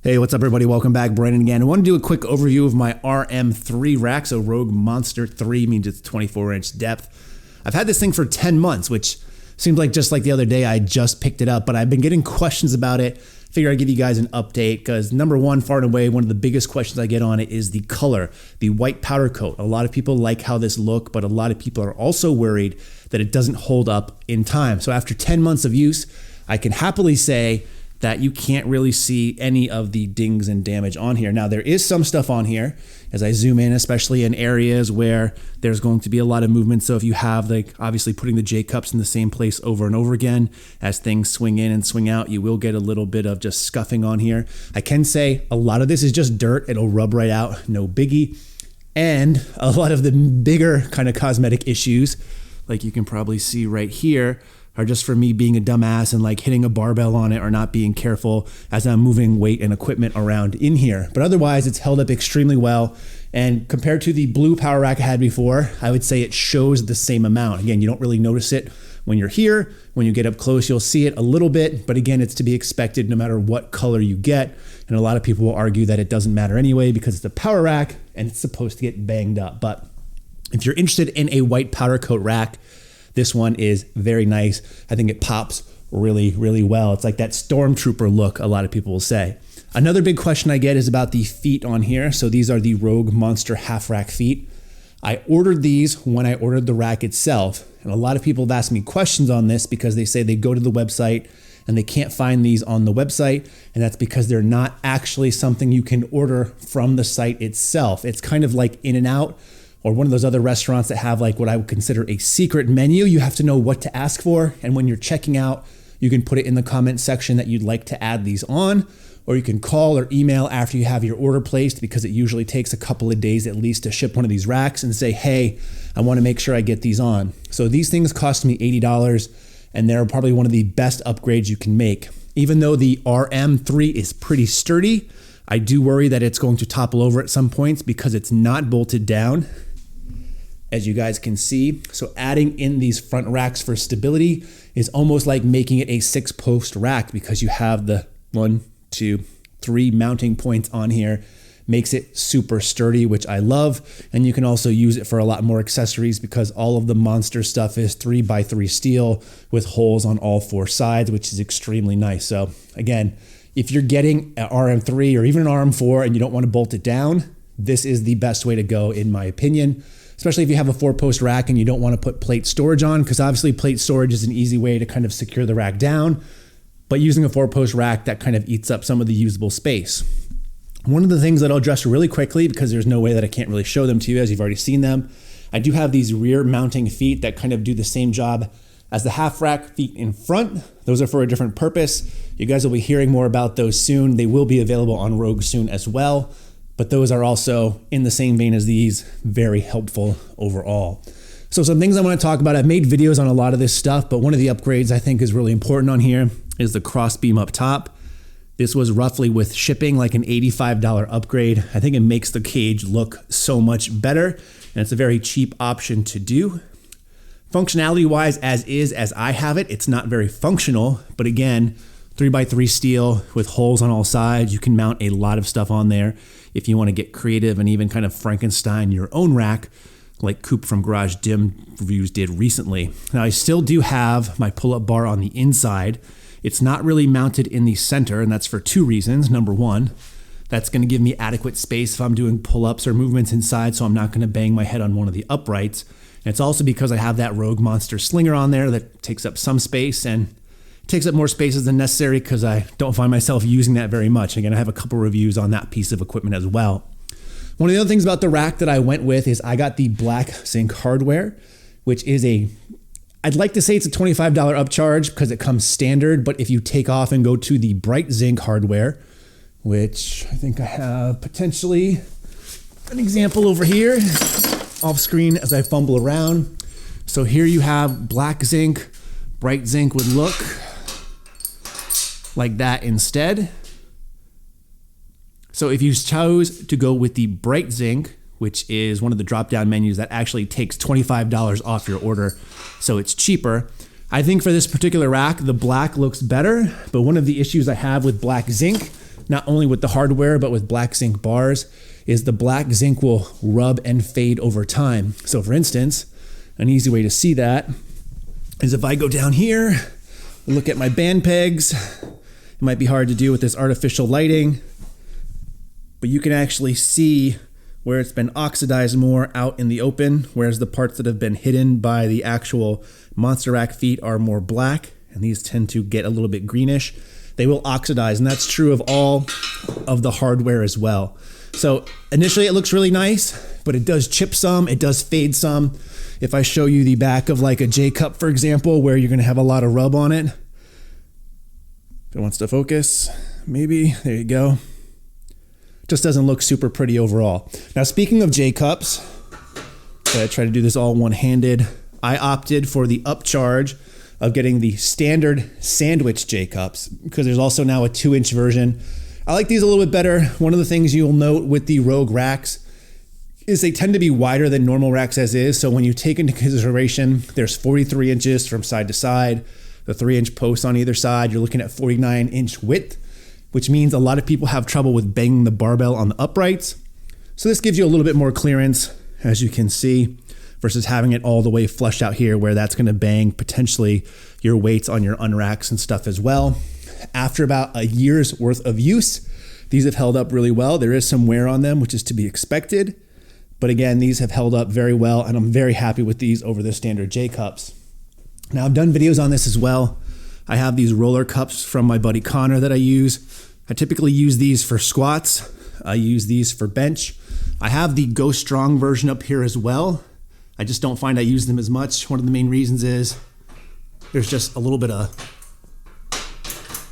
Hey, what's up everybody? Welcome back. Brandon again. I want to do a quick overview of my RM-3 rack. So Rogue Monster 3 means it's 24-inch depth. I've had this thing for 10 months, which seems like just like the other day I just picked it up, but I've been getting questions about it. Figure I'd give you guys an update because number one, far and away, one of the biggest questions I get on it is the color, the white powder coat. A lot of people like how this look, but a lot of people are also worried that it doesn't hold up in time. So after 10 months of use, I can happily say that you can't really see any of the dings and damage on here. Now there is some stuff on here as I zoom in, especially in areas where there's going to be a lot of movement. So if you have like obviously putting the J cups in the same place over and over again, as things swing in and swing out, you will get a little bit of just scuffing on here. I can say a lot of this is just dirt. It'll rub right out, no biggie. And a lot of the bigger kind of cosmetic issues, like you can probably see right here, are just for me being a dumbass and like hitting a barbell on it or not being careful as I'm moving weight and equipment around in here. But otherwise it's held up extremely well. And compared to the blue power rack I had before, I would say it shows the same amount. Again, you don't really notice it when you're here. When you get up close, you'll see it a little bit, but again, it's to be expected no matter what color you get. And a lot of people will argue that it doesn't matter anyway because it's a power rack and it's supposed to get banged up. But if you're interested in a white powder coat rack, this one is very nice. I think it pops really, really well. It's like that stormtrooper look, a lot of people will say. Another big question I get is about the feet on here. So these are the Rogue Monster half rack feet. I ordered these when I ordered the rack itself. And a lot of people have asked me questions on this because they say they go to the website and they can't find these on the website. And that's because they're not actually something you can order from the site itself. It's kind of like In-N-Out or one of those other restaurants that have like what I would consider a secret menu. You have to know what to ask for. And when you're checking out, you can put it in the comment section that you'd like to add these on, or you can call or email after you have your order placed because it usually takes a couple of days at least to ship one of these racks and say, hey, I want to make sure I get these on. So these things cost me $80 and they're probably one of the best upgrades you can make. Even though the RM-3 is pretty sturdy, I do worry that it's going to topple over at some points because it's not bolted down, as you guys can see. So adding in these front racks for stability is almost like making it a 6-post rack because you have the 1, 2, 3 mounting points on here. Makes it super sturdy, which I love. And you can also use it for a lot more accessories because all of the Monster stuff is 3x3 steel with holes on all 4 sides, which is extremely nice. So again, if you're getting an RM-3 or even an RM-4 and you don't want to bolt it down, this is the best way to go in my opinion. Especially if you have a 4-post rack and you don't want to put plate storage on, because obviously plate storage is an easy way to kind of secure the rack down, but using a 4-post rack, that kind of eats up some of the usable space. One of the things that I'll address really quickly, because there's no way that I can't really show them to you as you've already seen them, I do have these rear mounting feet that kind of do the same job as the half rack feet in front. Those are for a different purpose. You guys will be hearing more about those soon. They will be available on Rogue soon as well. But those are also in the same vein as these, very helpful overall. So some things I want to talk about, I've made videos on a lot of this stuff, but one of the upgrades I think is really important on here is the cross beam up top. This was roughly with shipping like an $85 upgrade. I think it makes the cage look so much better and it's a very cheap option to do. Functionality wise, as I have it, it's not very functional, but again, 3x3 steel with holes on all sides. You can mount a lot of stuff on there if you want to get creative and even kind of Frankenstein your own rack like Coop from Garage Dim Reviews did recently. Now I still do have my pull-up bar on the inside. It's not really mounted in the center, and that's for 2 reasons. Number one, that's going to give me adequate space if I'm doing pull-ups or movements inside, so I'm not going to bang my head on one of the uprights. And it's also because I have that Rogue Monster slinger on there that takes up some space and takes up more spaces than necessary because I don't find myself using that very much. Again, I have a couple reviews on that piece of equipment as well. One of the other things about the rack that I went with is I got the black zinc hardware, which is I'd like to say it's a $25 upcharge because it comes standard, but if you take off and go to the bright zinc hardware, which I think I have potentially an example over here off screen as I fumble around. So here you have black zinc, bright zinc would look like that instead. So if you chose to go with the bright zinc, which is one of the drop-down menus that actually takes $25 off your order, so it's cheaper. I think for this particular rack, the black looks better, but one of the issues I have with black zinc not only with the hardware, but with black zinc bars, is the black zinc will rub and fade over time. So for instance, an easy way to see that is if I go down here, look at my band pegs. It might be hard to do with this artificial lighting, but you can actually see where it's been oxidized more out in the open, whereas the parts that have been hidden by the actual Monster Rack feet are more black, and these tend to get a little bit greenish. They will oxidize, and that's true of all of the hardware as well. So initially it looks really nice, but it does chip some, it does fade some. If I show you the back of like a J cup, for example, where you're gonna have a lot of rub on it, if it wants to focus, maybe, there you go. Just doesn't look super pretty overall. Now, speaking of J cups, I try to do this all one-handed. I opted for the upcharge of getting the standard sandwich J cups because there's also now a 2-inch version. I like these a little bit better. One of the things you'll note with the Rogue racks is they tend to be wider than normal racks as is. So when you take into consideration, there's 43 inches from side to side, the 3-inch posts on either side, you're looking at 49-inch width, which means a lot of people have trouble with banging the barbell on the uprights. So this gives you a little bit more clearance, as you can see, versus having it all the way flushed out here where that's gonna bang potentially your weights on your unracks and stuff as well. After about a year's worth of use, these have held up really well. There is some wear on them, which is to be expected. But again, these have held up very well, and I'm very happy with these over the standard J cups. Now, I've done videos on this as well. I have these roller cups from my buddy Connor that I use. I typically use these for squats. I use these for bench. I have the Go Strong version up here as well. I just don't find I use them as much. One of the main reasons is there's just a little bit of,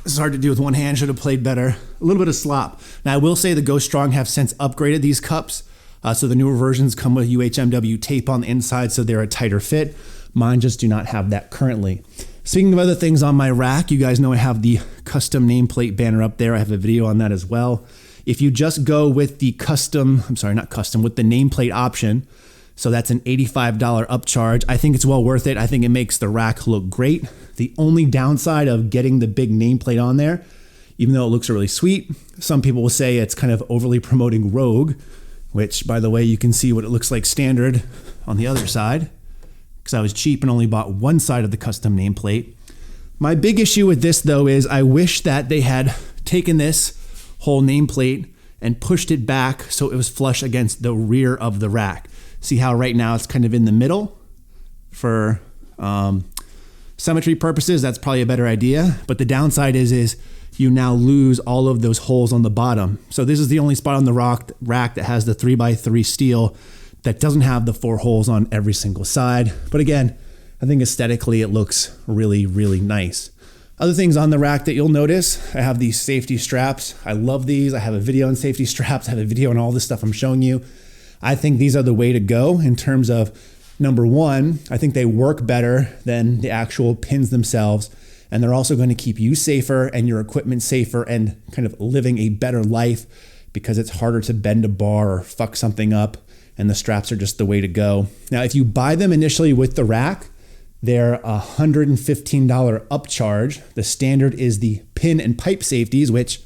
this is hard to do with one hand, should have played better, a little bit of slop. Now, I will say the Go Strong have since upgraded these cups. So the newer versions come with UHMW tape on the inside, so they're a tighter fit. Mine just do not have that currently. Speaking of other things on my rack, you guys know I have the custom nameplate banner up there. I have a video on that as well. If you just go with the with the nameplate option, so that's an $85 upcharge, I think it's well worth it. I think it makes the rack look great. The only downside of getting the big nameplate on there, even though it looks really sweet, some people will say it's kind of overly promoting Rogue, which, by the way, you can see what it looks like standard on the other side, because I was cheap and only bought one side of the custom nameplate. My big issue with this, though, is I wish that they had taken this whole nameplate and pushed it back so it was flush against the rear of the rack. See how right now it's kind of in the middle? For symmetry purposes, that's probably a better idea. But the downside is you now lose all of those holes on the bottom. So this is the only spot on the rack that has the 3x3 steel that doesn't have the 4 holes on every single side. But again, I think aesthetically it looks really, really nice. Other things on the rack that you'll notice, I have these safety straps. I love these. I have a video on safety straps. I have a video on all this stuff I'm showing you. I think these are the way to go in terms of, number one, I think they work better than the actual pins themselves. And they're also going to keep you safer and your equipment safer and kind of living a better life because it's harder to bend a bar or fuck something up, and the straps are just the way to go. Now, if you buy them initially with the rack, they're a $115 upcharge. The standard is the pin and pipe safeties, which,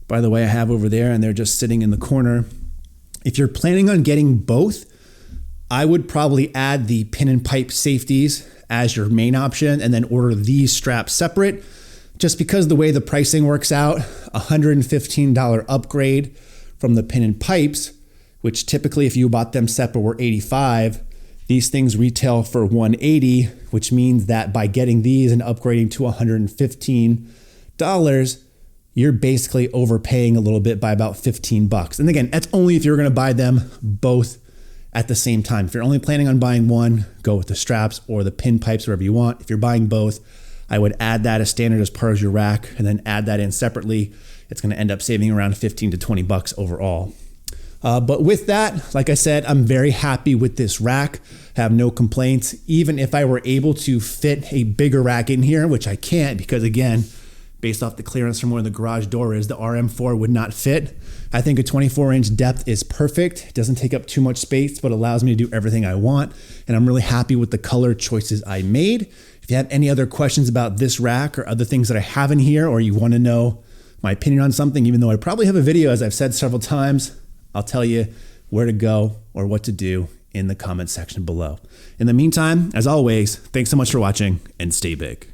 by the way, I have over there, and they're just sitting in the corner. If you're planning on getting both, I would probably add the pin and pipe safeties as your main option and then order these straps separate. Just because the way the pricing works out, $115 upgrade from the pin and pipes, which typically if you bought them separate were $85, these things retail for $180, which means that by getting these and upgrading to $115, you're basically overpaying a little bit by about $15. And again, that's only if you're gonna buy them both at the same time. If you're only planning on buying one, go with the straps or the pin pipes, wherever you want. If you're buying both, I would add that as standard as part of your rack and then add that in separately. It's gonna end up saving around 15 to 20 bucks overall. But with that, like I said, I'm very happy with this rack. I have no complaints. Even if I were able to fit a bigger rack in here, which I can't because again, based off the clearance from where the garage door is, the RM-4 would not fit. I think a 24-inch depth is perfect. It doesn't take up too much space, but allows me to do everything I want. And I'm really happy with the color choices I made. If you have any other questions about this rack or other things that I have in here, or you want to know my opinion on something, even though I probably have a video, as I've said several times, I'll tell you where to go or what to do in the comment section below. In the meantime, as always, thanks so much for watching and stay big.